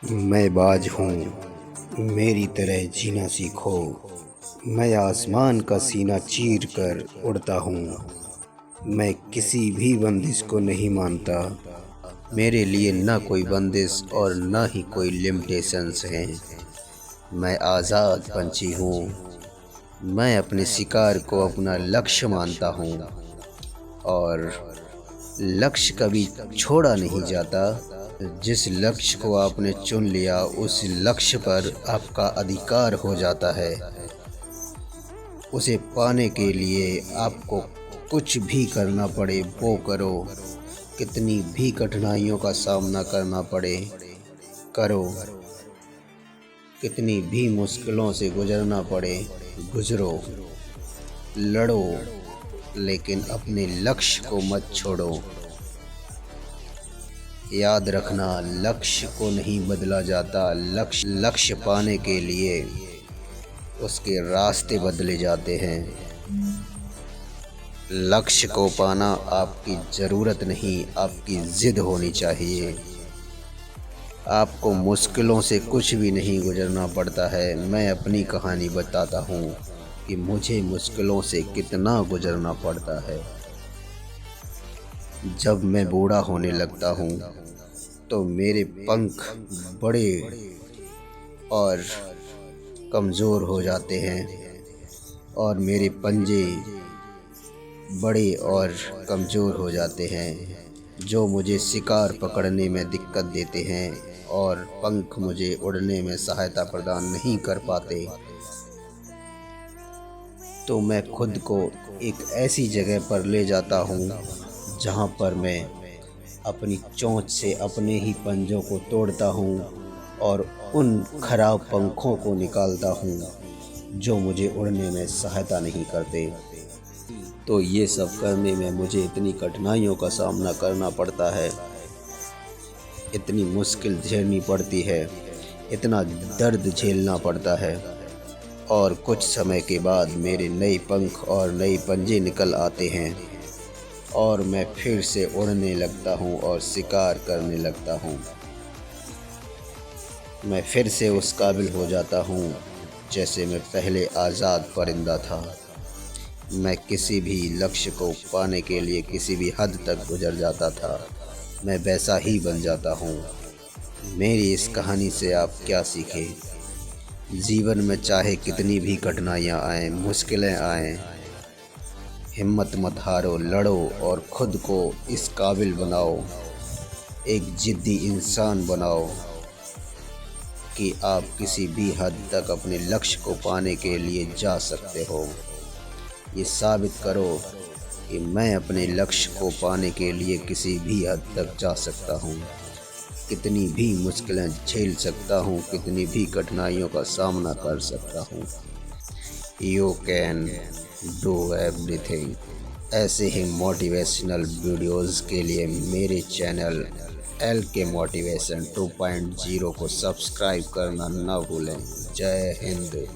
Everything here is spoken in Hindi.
मैं बाज हूँ, मेरी तरह जीना सीखो। मैं आसमान का सीना चीर कर उड़ता हूँ। मैं किसी भी बंदिश को नहीं मानता। मेरे लिए ना कोई बंदिश और ना ही कोई लिमिटेशंस हैं। मैं आज़ाद पंछी हूँ। मैं अपने शिकार को अपना लक्ष्य मानता हूँ और लक्ष्य कभी छोड़ा नहीं जाता। जिस लक्ष्य को आपने चुन लिया उस लक्ष्य पर आपका अधिकार हो जाता है। उसे पाने के लिए आपको कुछ भी करना पड़े वो करो, कितनी भी कठिनाइयों का सामना करना पड़े करो, कितनी भी मुश्किलों से गुजरना पड़े गुजरो, लड़ो, लेकिन अपने लक्ष्य को मत छोड़ो। याद रखना, लक्ष्य को नहीं बदला जाता। लक्ष्य पाने के लिए उसके रास्ते बदले जाते हैं। लक्ष्य को पाना आपकी ज़रूरत नहीं, आपकी ज़िद होनी चाहिए। आपको मुश्किलों से कुछ भी नहीं गुजरना पड़ता है। मैं अपनी कहानी बताता हूँ कि मुझे मुश्किलों से कितना गुजरना पड़ता है। जब मैं बूढ़ा होने लगता हूँ तो मेरे पंख बड़े और कमज़ोर हो जाते हैं और मेरे पंजे बड़े और कमज़ोर हो जाते हैं, जो मुझे शिकार पकड़ने में दिक्कत देते हैं और पंख मुझे उड़ने में सहायता प्रदान नहीं कर पाते। तो मैं खुद को एक ऐसी जगह पर ले जाता हूँ जहाँ पर मैं अपनी चोंच से अपने ही पंजों को तोड़ता हूँ और उन खराब पंखों को निकालता हूँ जो मुझे उड़ने में सहायता नहीं करते। तो ये सब करने में मुझे इतनी कठिनाइयों का सामना करना पड़ता है, इतनी मुश्किल झेलनी पड़ती है, इतना दर्द झेलना पड़ता है और कुछ समय के बाद मेरे नए पंख और नए पंजे निकल आते हैं और मैं फिर से उड़ने लगता हूँ और शिकार करने लगता हूँ। मैं फिर से उस काबिल हो जाता हूँ जैसे मैं पहले आज़ाद परिंदा था। मैं किसी भी लक्ष्य को पाने के लिए किसी भी हद तक गुजर जाता था। मैं वैसा ही बन जाता हूँ। मेरी इस कहानी से आप क्या सीखें? जीवन में चाहे कितनी भी कठिनाइयाँ आएँ, मुश्किलें आएँ, हिम्मत मत हारो, लड़ो और ख़ुद को इस काबिल बनाओ, एक ज़िद्दी इंसान बनाओ कि आप किसी भी हद तक अपने लक्ष्य को पाने के लिए जा सकते हो। ये साबित करो कि मैं अपने लक्ष्य को पाने के लिए किसी भी हद तक जा सकता हूँ, कितनी भी मुश्किलें झेल सकता हूँ, कितनी भी कठिनाइयों का सामना कर सकता हूँ। You can do everything. ऐसे ही मोटिवेशनल वीडियोज़ के लिए मेरे चैनल LK मोटिवेशन 2.0 को सब्सक्राइब करना ना भूलें। जय हिंद।